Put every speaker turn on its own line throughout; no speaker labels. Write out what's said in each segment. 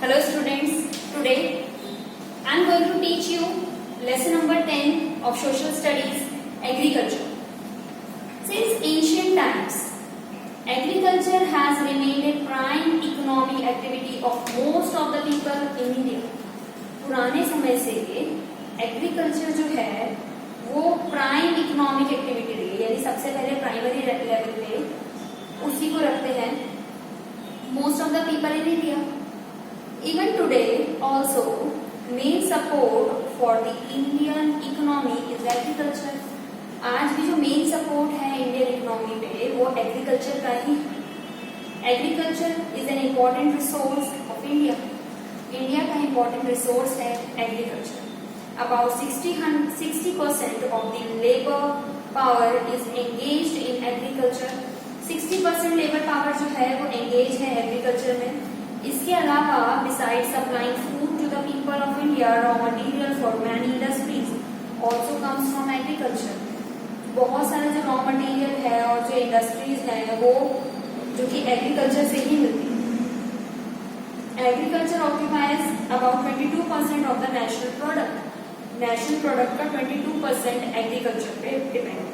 Hello students, today I am going to teach you lesson number 10 of social studies, agriculture. Since ancient times, agriculture has remained a prime economic activity of most of the people in India. पुराने समय से agriculture जो है वो prime economic activity रही है, यानी सबसे पहले प्राइमरी लेवल पे उसी को रखते हैं most of the people in India. Even today also main support for the Indian economy is agriculture. आज भी जो मेन सपोर्ट है इंडियन इकोनॉमी पे वो एग्रीकल्चर का ही. Agriculture is an important resource of India. India का इम्पोर्टेंट रिसोर्स है agriculture. About 60% of the labor power is engaged in agriculture. 60% labour power जो है वो एंगेज है एग्रीकल्चर में. इसके अलावा besides supplying food to the people of India, raw material for many industries also comes from agriculture. बहुत सारे जो रॉ मटेरियल है और जो इंडस्ट्रीज है वो जो कि एग्रीकल्चर से ही मिलती है. Agriculture occupies about 22% of the national product. National product का 22% एग्रीकल्चर पे depend.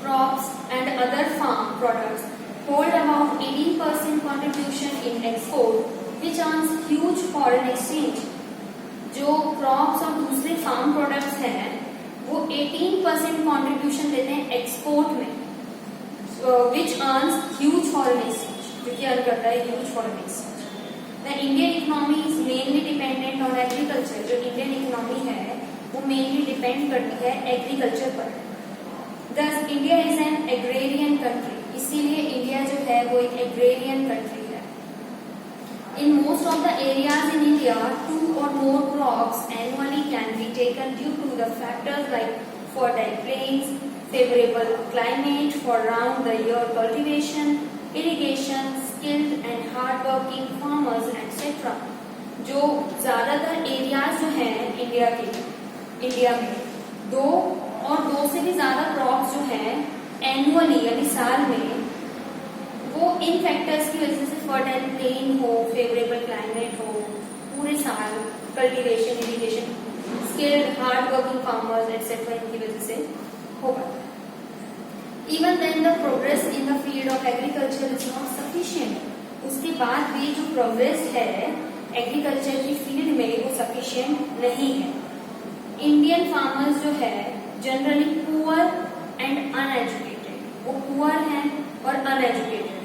Crops and other farm products hold about 18% contribution in export, which earns huge foreign exchange. जो क्रॉप्स और दूसरे फार्म प्रोडक्ट्स हैं वो 18% कंट्रीब्यूशन देते हैं एक्सपोर्ट में, which earns huge foreign exchange, जो कि अर्न करता है huge foreign exchange. The Indian economy is mainly dependent on agriculture. जो इंडियन इकोनॉमी है वो मेनली डिपेंड करती है एग्रीकल्चर पर. Thus India is an agrarian country. इसीलिए इंडिया जो है वो एक एग्रेरियन कंट्री है. In most of the areas in India 2 or more crops annually can be taken due to the factors like fertile plains, favorable climate for round the year cultivation, irrigation, skilled and hard working farmers etc. जो ज्यादातर areas जो हैं India में 2 और 2 से भी ज्यादा crops जो हैं एनुअली यानी साल में वो इन फैक्टर्स की वजह से फर्टाइल प्लेन हो, फेवरेबल क्लाइमेट हो, पूरे साल cultivation, irrigation, skilled hard working farmers etcetera इनकी वजह से होगा. Even then the progress in the field of agriculture is not sufficient. उसके बाद भी जो प्रोग्रेस है एग्रीकल्चर की फील्ड में वो सफिशिएंट नहीं है. इंडियन फार्मर्स जो है जनरली पुअर एंड अनएजुकेटेड. वो पुअर हैं और अनएजुकेटेड हैं.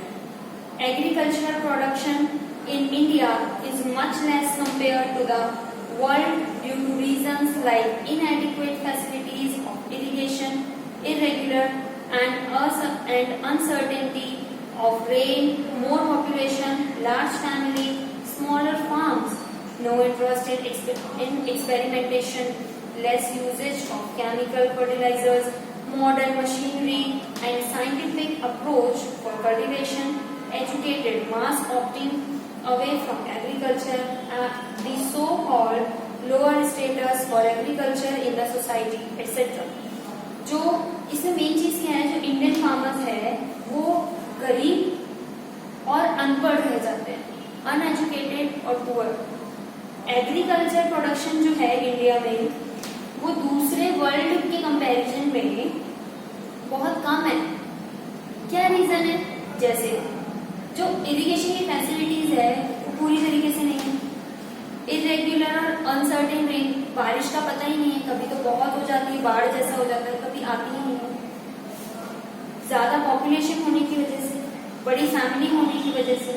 Agricultural production in India is much less compare to the world due to reasons like inadequate facilities of irrigation, irregular and uncertainty of rain, more population, large family, smaller farms, no interest in experimentation, less usage of chemical fertilizers, modern machinery and scientific approach for cultivation, educated mass opting away from agriculture, the so-called lower status for agriculture in the society, etc. जो इसमें main चीज क्या है, जो Indian farmers है वो गरीब और अनपढ़ रह जाते हैं, अनएजुकेटेड और पुअर. एग्रीकल्चर प्रोडक्शन जो है इंडिया में वो दूसरे वर्ल्ड के कंपैरिजन में बहुत कम है. क्या रीजन है? जैसे जो इरिगेशन की फैसिलिटीज है वो पूरी तरीके से नहीं है. इरेगुलर और अनसर्टेन रेन, बारिश का पता ही नहीं है, कभी तो बहुत हो जाती है, बाढ़ जैसा हो जाता है, कभी आती ही नहीं है. ज्यादा पॉपुलेशन होने की वजह से, बड़ी फैमिली होने की वजह से,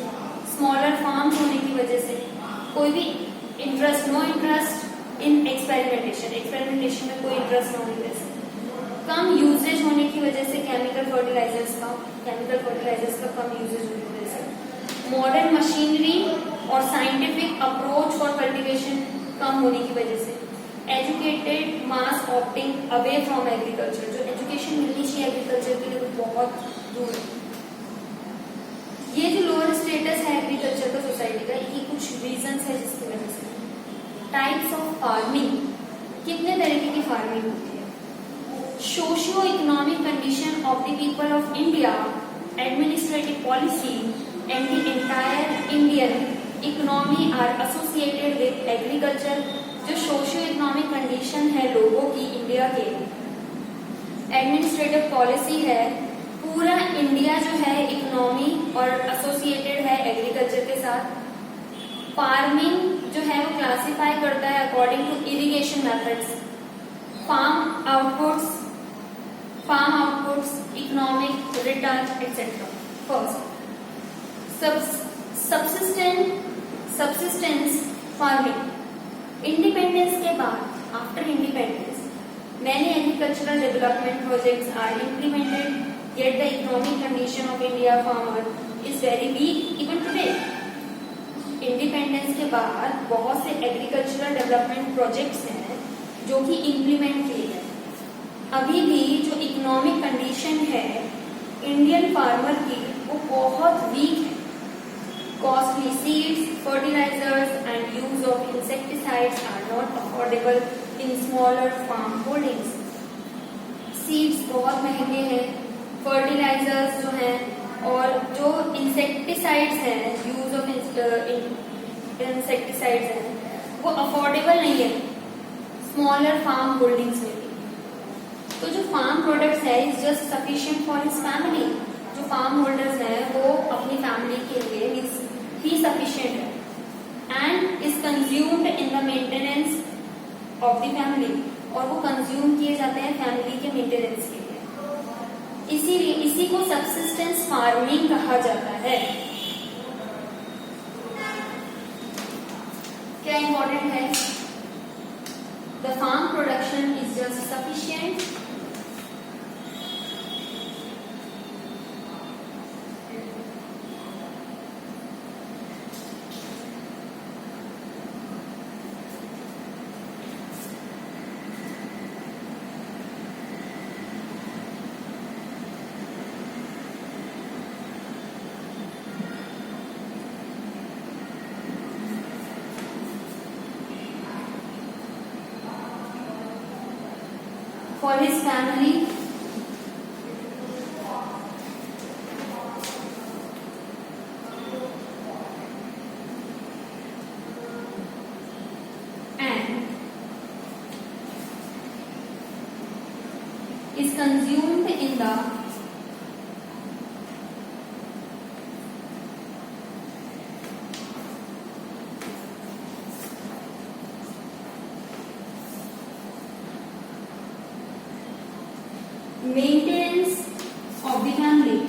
स्मॉलर फार्म्स होने की वजह से, कोई भी नो इंटरेस्ट इन एक्सपेरिमेंटेशन में कोई इंटरेस्ट न होने की वजह से, कम यूजेज होने की वजह से केमिकल फर्टिलाइजर्स का कम यूजेज होने की वजह से, मॉडर्न मशीनरी और साइंटिफिक अप्रोच फॉर कल्टीवेशन कम होने की वजह से, educated mass opting away from agriculture. जो एजुकेशन मिलनी चाहिए एग्रीकल्चर के लिए वो बहुत दूर है. ये जो लोअर स्टेटस है एग्रीकल्चर का सोसाइटी का, ये कुछ रीजंस है जिसकी वजह से. टाइप्स ऑफ फार्मिंग, कितने तरीके की फार्मिंग होती है. Socio economic condition of the people of India, administrative policy and the entire Indian economy are associated with agriculture, जो सोशियो इकोनॉमिक कंडीशन है लोगों की इंडिया के, एडमिनिस्ट्रेटिव पॉलिसी है, पूरा इंडिया जो है इकोनॉमी और एसोसिएटेड है एग्रीकल्चर के साथ। फार्मिंग जो है वो क्लासिफाई करता है according to irrigation methods, farm outputs, economic return etcetera. First, subsistence farming. Independence के बाद, after independence, many agricultural development projects are implemented, yet the economic condition of India farmer is very weak even today. Independence के बाद बहुत से agricultural development projects हैं जो कि implement किए गए, अभी भी जो इकोनॉमिक कंडीशन है इंडियन फार्मर की वो बहुत वीक है। Costly seeds, fertilizers and use of insecticides are not affordable in smaller farm holdings. Seeds बहुत महंगे हैं, फर्टिलाइजर्स जो हैं और जो इंसेक्टिसाइड्स हैं, यूज ऑफ इंसेक्टिसाइड्स हैं वो अफोर्डेबल नहीं है स्मॉलर फार्म होल्डिंग्स में भी। तो जो फार्म प्रोडक्ट्स है is just sufficient for his family. जो फार्म होल्डर्स हैं वो अपनी फैमिली के लिए ही सफिशिएंट है and is consumed in the maintenance of the family, और वो कंज्यूम किए जाते हैं फैमिली के मेंटेनेंस के लिए। इसीलिए इसी को सबसिस्टेंस फार्मिंग कहा जाता है। क्या इंपॉर्टेंट है? The farm production is just sufficient for his family and is consumed in the maintenance of the family.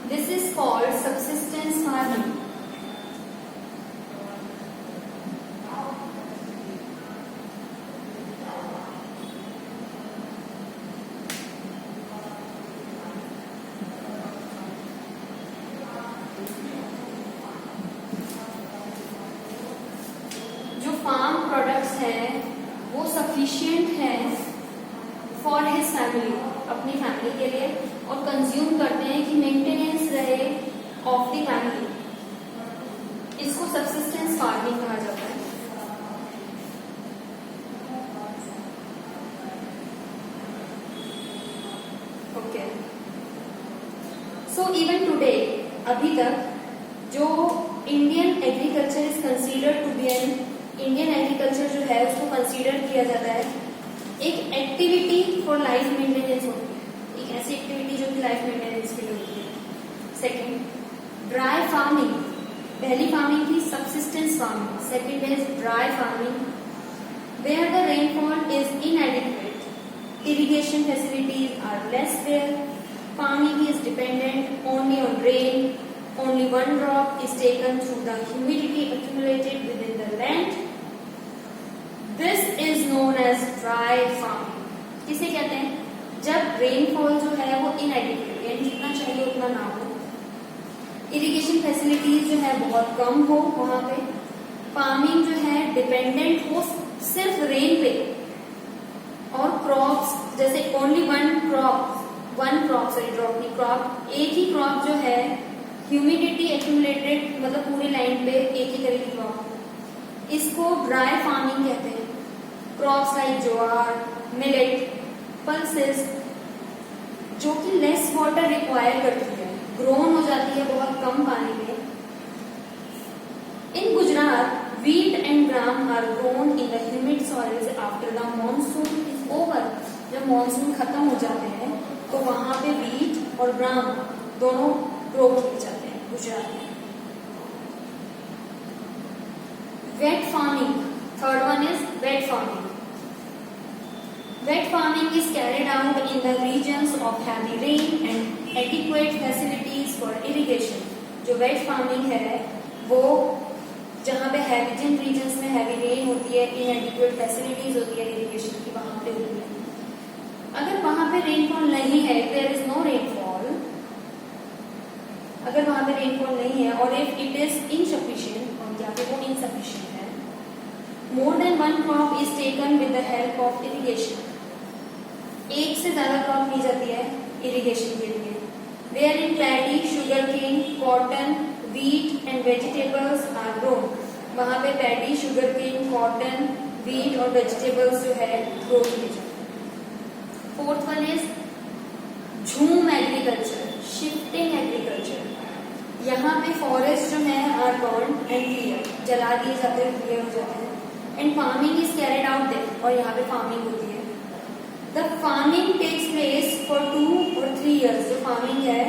This is called subsistence farming. Farm products हैं वो सफिशिएंट हैं फॉर हिज फैमिली, अपनी family के लिए, और consume करते हैं कि मेंटेनेंस रहे ऑफ द फैमिली। इसको सबसिस्टेंस फार्मिंग कहा जाता है। ओके, सो इवन टुडे, अभी तक जो Indian agriculture is considered to be an Indian agriculture जो है उसको कंसीडर किया जाता है एक एक्टिविटी फॉर लाइफ मेंटेनेंस होती है, एक ऐसी एक्टिविटी जो कि लाइफ मेंटेनेंस के लिए होती है। Second, dry farming. पहली फार्मिंग थी subsistence farming, second is dry farming where the rainfall is inadequate, irrigation facilities are less there, farming is dependent only on rain, only one drop is taken through the humidity accumulated within the land. This is known as dry farming. किसे कहते हैं? जब rainfall जो है वो इनएडिक्वेट, यानी जितना चाहिए उतना ना हो, इरिगेशन फैसिलिटीज जो है बहुत कम हो, वहां पे फार्मिंग जो है डिपेंडेंट हो सिर्फ रेन पे, और क्रॉप्स जैसे ओनली वन क्रॉप, एक ही क्रॉप जो है ह्यूमिडिटी एक्यूमुलेटेड मतलब पूरी लाइन पे एक ही तरह की क्रॉप, इसको ड्राई फार्मिंग कहते हैं। क्रॉप्स लाइक ज्वार, मिलेट, पल्सेस जो कि लेस वाटर रिक्वायर करती है, ग्रोन हो जाती है बहुत कम पानी में। इन Gujarat wheat and gram are grown in the humid soils after the monsoon is over। जब मॉनसून खत्म हो जाते हैं तो वहां पे wheat और ग्राम दोनों ग्रो किए जाते हैं गुजरात में। Wet farming, third one is wet farming. Wet farming is carried out in the regions of heavy rain and adequate facilities for irrigation। जो वेट फार्मिंग है वो जहाँ पे हैवी जिन रीजन्स में हैवी रेन होती है, इनएडिक्वेट फैसिलिटीज होती है इरिगेशन की, वहां पे होती है। अगर वहां पे रेनफॉल नहीं है, देयर इज नो रेनफॉल, अगर वहां पे रेनफॉल नहीं है और इफ इट इज इनसफिशिएंट और या फिर वो इनसफिशिएंट है, more than one crop is taken with the help of irrigation. एक से ज्यादा क्रॉप ली जाती है इरिगेशन के लिए। Where in paddy, sugar cane, cotton, wheat and vegetables are grown। वहां पे paddy, sugar cane, cotton, wheat और वेजिटेबल्स जो है ग्रो किए जाते हैं। Fourth one is jhum agriculture, shifting agriculture. यहाँ पे फॉरेस्ट जो है आर बर्न एंड क्लियर, जला दिए जाते हैं, क्लियर हो जाते हैं। And farming is carried out there, और यहाँ पे फार्मिंग होती है। The farming takes place for 2 और 3 years। जो फार्मिंग है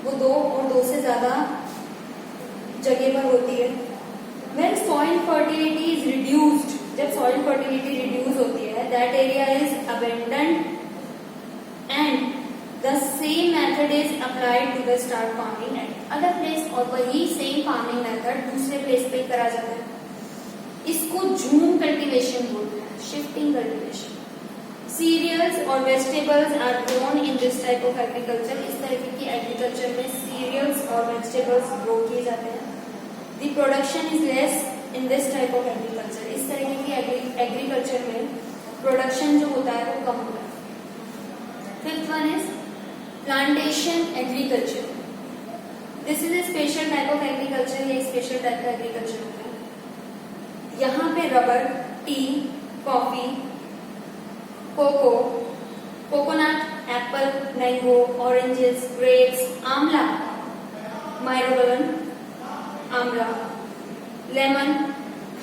वो 2 और 2 से ज्यादा जगह पर होती है। When soil fertility is reduced, जब soil fertility reduce होती है, that area is abandoned and the same method is applied to the start farming at other place। और वही same farming method दूसरे place पे करा जाता है। इसको झूम कल्टीवेशन बोलते हैं, शिफ्टिंग कल्टीवेशन। Cereals और vegetables are grown in this type of agriculture। इस तरीके की एग्रीकल्चर में cereals और vegetables ग्रो किए जाते हैं। The production is less in this type of agriculture। इस तरीके की एग्रीकल्चर में प्रोडक्शन जो होता है वो कम होता है। Fifth one is plantation agriculture. This is a special type of agriculture, ये स्पेशल टाइप का एग्रीकल्चर होता है। यहाँ पे rubber, tea, coffee, cocoa, coconut, apple, mango, oranges, grapes, amla, myrobalan आंवला, लेमन,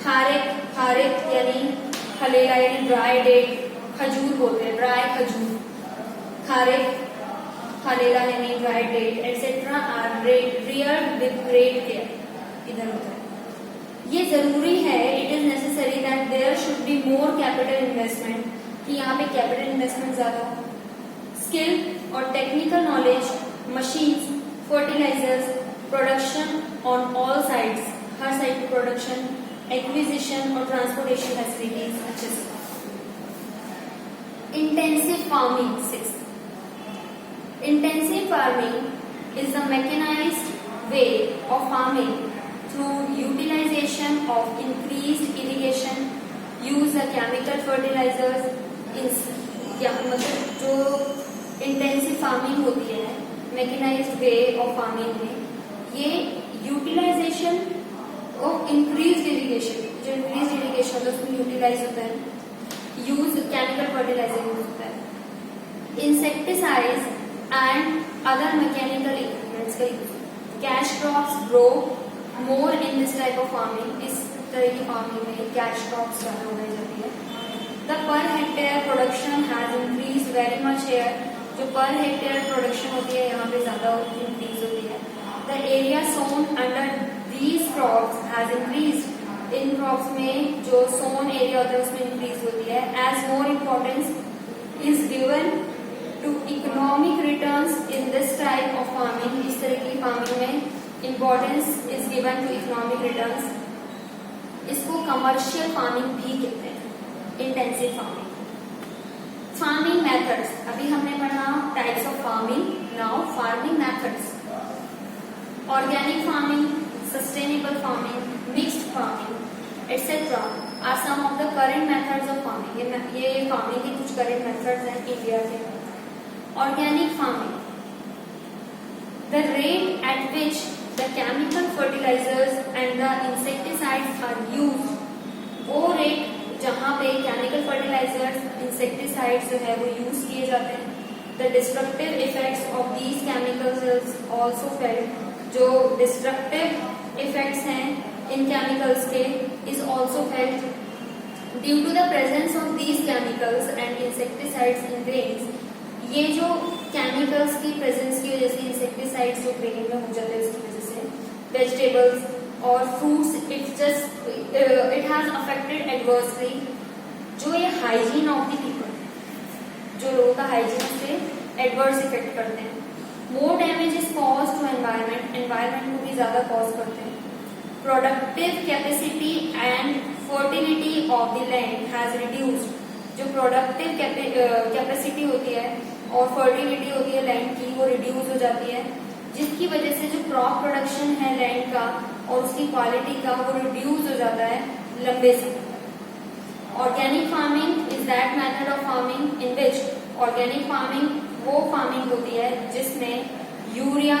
खारेक यानी खलेला यानी ड्राई डेट, खजूर बोलते हैं, ड्राई खजूर, खारेक, खलेला यानी dry date etcetera are reared with great care. इधर उधर ये जरूरी है, it is necessary that there should be more capital investment, कि यहाँ पे कैपिटल इन्वेस्टमेंट ज्यादा हो। स्किल और technical knowledge, machines, fertilizers, production on all sides, हर साइड पे प्रोडक्शन, एक्विजिशन और ट्रांसपोर्टेशन फैसिलिटीज अच्छे से। Intensive farming, 6th। Intensive farming is the mechanized way of farming through utilization of increased irrigation, use the chemical fertilizers. मतलब जो intensive farming होती है mechanised way of farming में, ये यूटिलाइजेशन ऑफ इंक्रीज्ड इरिगेशन, जो increased irrigation होता है उसमें यूटिलाइज होता है, यूज केमिकल फर्टिलाइजर यूज होता है, insecticides and other mechanical equipments का use. Cash crops grow more in this type of farming. इस तरह की फार्मिंग में कैश क्रॉप्स ज्यादा उगाई जाती है। The per hectare production has increase very much here. जो पर हेक्टेयर प्रोडक्शन होती है यहाँ पे ज्यादा इंक्रीज होती है। The area sown under these crops has increase. इन क्रॉप्स में जो सोन एरिया होता है उसमें इंक्रीज होती है। As more importance is given to economic returns in this type of farming. इस तरह की फार्मिंग में importance is given to economic returns. इसको कमर्शियल फार्मिंग भी कहते हैं, इंटेंसिव फार्मिंग। फार्मिंग मेथड्स, अभी हमने पढ़ा types of farming, now farming methods. Organic farming, sustainable farming, mixed farming etcetera are some of the current methods of farming. ये farming के कुछ करेंट मेथड्स हैं इंडिया के। Organic farming, the rate at which the chemical fertilizers and the insecticides are used, वो rate जहाँ पे chemical fertilizers, insecticides जो है वो यूज किए जाते हैं, the destructive effects of these chemicals is also felt, जो destructive effects हैं इन chemicals के is also felt due to the presence of these chemicals and insecticides in grains. ये जो chemicals की presence की वजह से insecticides जो grain में हो जाते हैं उसकी वजह से vegetables और fruits it has affected adversely जो ये hygiene of the people, जो लोगों का hygiene से adverse effect करते हैं. More damage is caused to environment को भी ज्यादा cause करते हैं. Productive capacity and fertility of the land has reduced. जो productive capacity होती है और fertility होती है land की वो reduce हो जाती है, जिसकी वजह से जो crop production है land का और उसकी quality का वो reduce हो जाता है लंबे समय. Organic farming is that method of farming in which organic farming वो farming होती है जिसमें यूरिया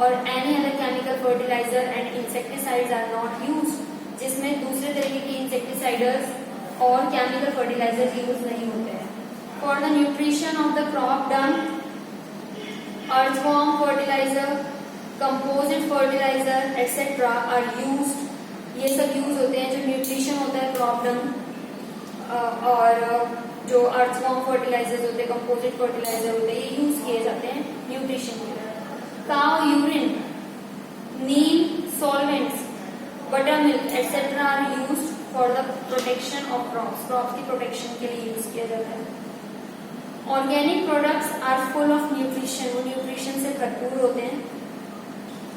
और any other chemical fertilizer and insecticides are not used, जिसमें दूसरे तरीके के insecticides और chemical fertilizers यूज नहीं होते हैं. For the nutrition of the crop done, earthworm fertilizer, composite fertilizer, etc. are used. ये सब यूज होते हैं जो न्यूट्रिशन होता है क्रॉप डंग और जो अर्थवॉर्म फर्टिलाइजर्स होते हैं, कंपोजिट फर्टिलाइजर होते हैं, ये यूज किए जाते हैं न्यूट्रिशन के लिए. Cow urine, neem solvents, buttermilk etcetera are used for the protection of crops. Crops की प्रोटेक्शन के लिए यूज किया जाता है. Organic products are full of nutrition, वो न्यूट्रिशन से भरपूर होते हैं.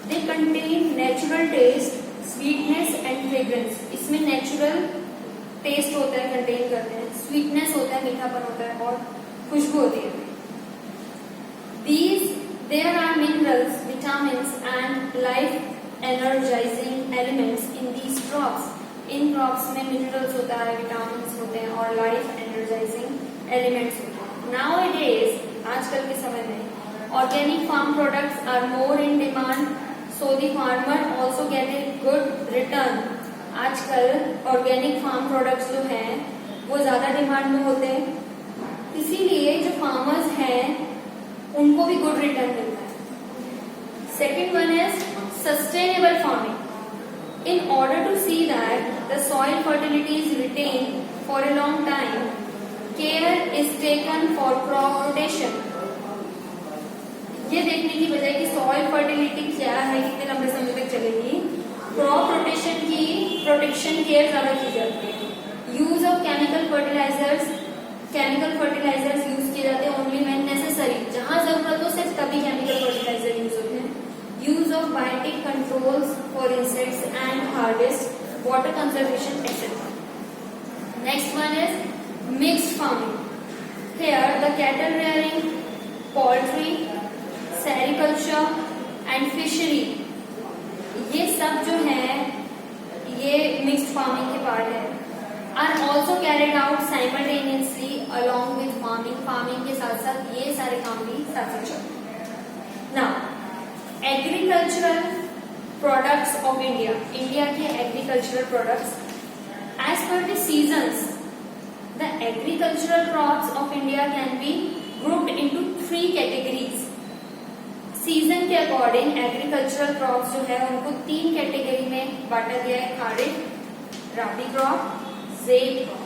They contain natural taste, sweetness and fragrance. इसमें नेचुरल टेस्ट होता है, कंटेन करते हैं, स्वीटनेस होता है, मीठापन होता है और खुशबू होती है. There are minerals, vitamins and life energizing elements in these crops. In crops में minerals होता है, vitamins होते हैं और life energizing elements होते हैं. Nowadays, आजकल के समय में organic farm products are more in demand, so the farmer also get a good return. आजकल ऑर्गेनिक फार्म प्रोडक्ट्स जो हैं वो ज्यादा डिमांड में होते हैं, इसीलिए जो फार्मर्स हैं उनको भी गुड रिटर्न मिलता है. Second one is sustainable farming. In order to see that the soil fertility is retain for a long time, care is taken for crop rotation. ये देखने की बजाय कि सॉइल फर्टिलिटी क्या है, कितने लंबे समय तक चलेगी, क्रॉप रोटेशन की प्रोटेक्शन केयर ज्यादा की जाती है. Use of chemical fertilizers use किए जाते हैं ओनली व्हेन नेसेसरी, जहां जरूरत हो सिर्फ तभी केमिकल फर्टिलाइजर यूज होते हैं. Use of biotic controls for insects and harvest, water conservation etcetera. Next one is mixed farming. Here the cattle rearing, poultry, sericulture and fishery, ये सब जो है ये मिक्स्ड फार्मिंग के पार्ट है. Are also carried out simultaneously along with farming. Farming के साथ साथ ये सारे काम भी साथ साथ चलते हैं. Now agricultural products of India. India के agricultural products as per the seasons, the agricultural crops of India can be grouped into 3 categories. Season के अकॉर्डिंग एग्रीकल्चरल क्रॉप्स जो है उनको 3 कैटेगरी में बांटा गया है. Kharif, rabi crop, zaid crop.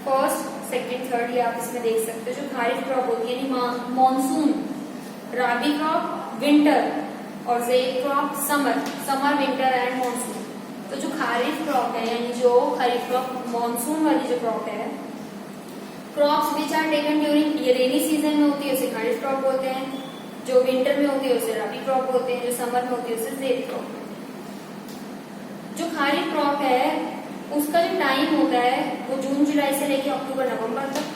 First, second, third ये आप इसमें देख सकते हो. जो खारिफ क्रॉप होती है यानी मॉनसून, राबी क्रॉप विंटर और zaid crop summer winter and monsoon. तो जो खारिफ क्रॉप है यानी जो खरीफ क्रॉप मॉनसून वाली जो क्रॉप है, crops which are taken during ये रेनी सीजन में होती है उसे खारिफ क्रॉप बोलते हैं, जो विंटर में होती है उसे रबी क्रॉप होते हैं, जो समर में होती है उसे ज़ेद क्रॉप. जो खारिफ क्रॉप है उसका जो टाइम होता है वो जून जुलाई से लेके अक्टूबर नवंबर तक,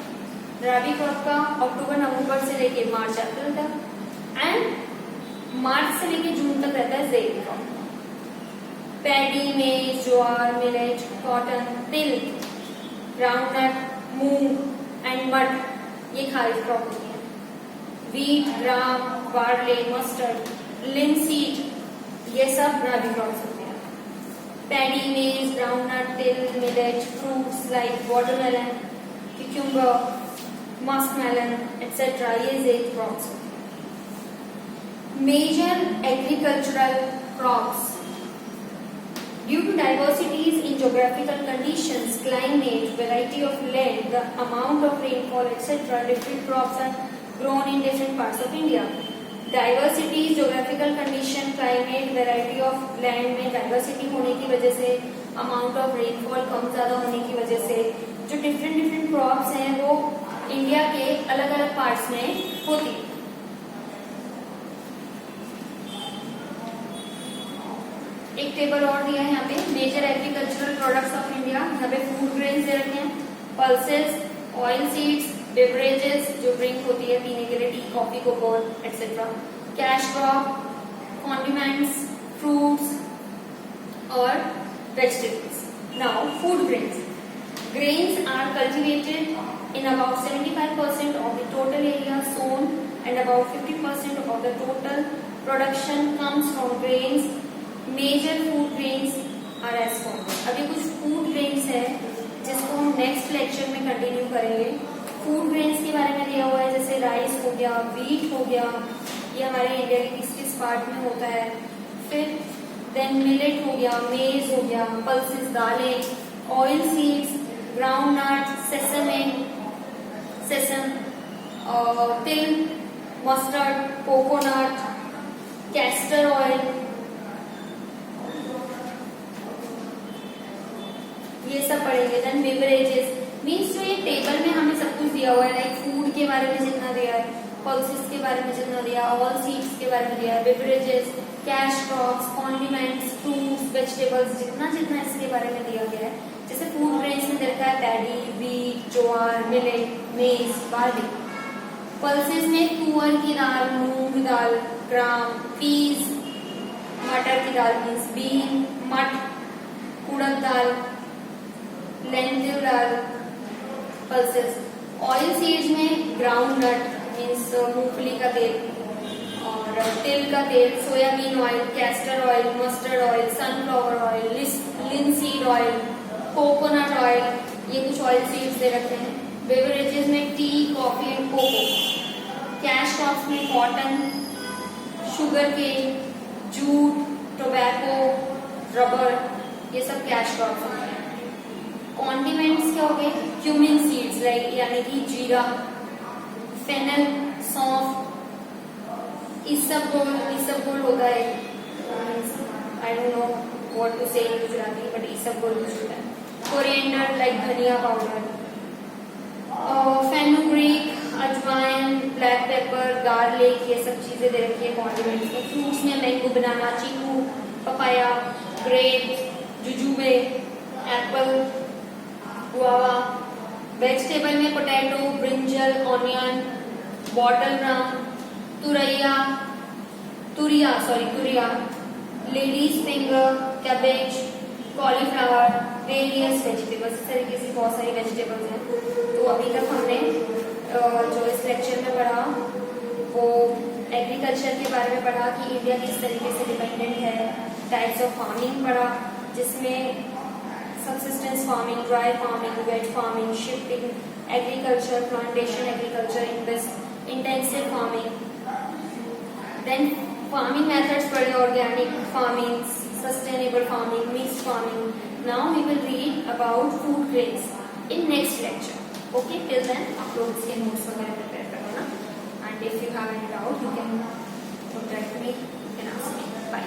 रबी क्रॉप का अक्टूबर नवंबर से लेके मार्च अप्रैल तक, एंड मार्च से लेके जून तक रहता है ज़ेद क्रॉप. पैडी, मेज, ज्वार, मिलेट, कॉटन, तिल, ग्राउंडनट, मूंग एंड मड ये खारिफ क्रॉप होती है. वीट, ग्राम, बार्ले, मस्टर्ड, लिनसीड ये सब राबी क्रॉप्स होते हैं। Paddy, maize, groundnut, til, millet, fruits like watermelon, cucumber, muskmelon etcetera, ये ज़ेड क्रॉप्स होते हैं। Major agricultural crops. Due to diversities in geographical conditions, climate, variety of land, the amount of rainfall, etc., different crops are grown in different parts of India. Diversities, geographical condition, climate, variety of land में diversity होने की वजह से, amount of rainfall कम ज़्यादा होने की वजह से, जो different crops हैं वो इंडिया के अलग अलग पार्ट्स में होती है। एक टेबल और दिया है यहाँ पे, major agricultural products of India. यहाँ पे फूड ग्रेन्स दे रखे हैं, पल्सेस, ऑयल सीड्स, बेवरेजेस जो ड्रिंक होती है पीने के लिए, tea, coffee, cocoa etcetera, cash crop, condiments, fruits और vegetables. Now food grains. Grains are cultivated in about 75% of the total area sown and about 50% of the total production comes from grains. Major food grains are as follows. अभी कुछ food grains है जिसको हम next lecture में continue करेंगे। Food grains के बारे में दिया हुआ है, जैसे राइस हो गया, व्हीट हो गया, ये हमारे इंडिया के किस किस पार्ट में होता है। फिर देन मिलेट हो गया, मेज हो गया, पल्सेस दालें, oil seeds, groundnut, sesame, til, mustard, coconut, castor oil, ये सब पढ़ेंगे। देन बेवरेजेस मीन्स जो ये टेबल में हमें सब कुछ दिया हुआ है, लाइक फूड के बारे में जितना दिया है, पल्सेस के बारे में जितना दिया, ऑल सीड्स के बारे में दिया है, beverages, cash crops, condiments, fruits, vegetables, जितना जितना इसके बारे में दिया गया है। जैसे फूड ग्रेन्स में देखा है पैडी, व्हीट, ज्वार, मिलेट, मेज, बार्ली। पल्सेस में तुअर की दाल, मूंग दाल, ग्राम, पीस, मटर की दाल मीन्स बीन, मट, urad dal, lentil dal, pulses. Oil seeds में ग्राउंड नट मीन्स मूंगफली का तेल और तिल का तेल, soybean oil, castor oil, mustard oil, sunflower oil, linseed oil, coconut oil, ये कुछ ऑयल सीड्स दे रखे हैं। बेवरेजेस में tea, coffee and cocoa. Cash crops में cotton, sugarcane, jute, tobacco, rubber, ये सब कैश क्रॉप्स होते हैं। कॉन्डिमेंट्स क्या हो गए, क्यूमिन सीड्स लाइक यानी कि जीरा, फेनल, सौंफ, इसबगोल होता है, I don't know what to say in Gujarati but इसबगोल होता है। कोरिएंडर लाइक धनिया powder, fenugreek, ajwain, black pepper, garlic, ये सब चीजें दे रखी है कॉन्डिमेंट्स में। फ्रूट्स में mango, banana, chikoo, papaya, grapes, jujube, apple, guava. Vegetable में potato, brinjal, onion, bottle gourd, turiya, ladies finger, cabbage, cauliflower, various vegetables. इस तरीके से बहुत सारी वेजिटेबल्स हैं। तो अभी तक हमने जो इस लेक्चर में पढ़ा वो एग्रीकल्चर के बारे में पढ़ा कि इंडिया किस तरीके से डिपेंडेंट है, टाइप्स ऑफ फार्मिंग पढ़ा जिसमें subsistence farming, dry farming, wet farming, shifting agriculture, plantation agriculture, intensive farming. Then farming methods पढ़े, organic farming, sustainable farming, mixed farming. Now we will read about food grains in next lecture. Okay, till then आप लोग इसके notes वगैरह prepare करो ना. And if you have any doubt, you can contact me. You can ask me. Bye.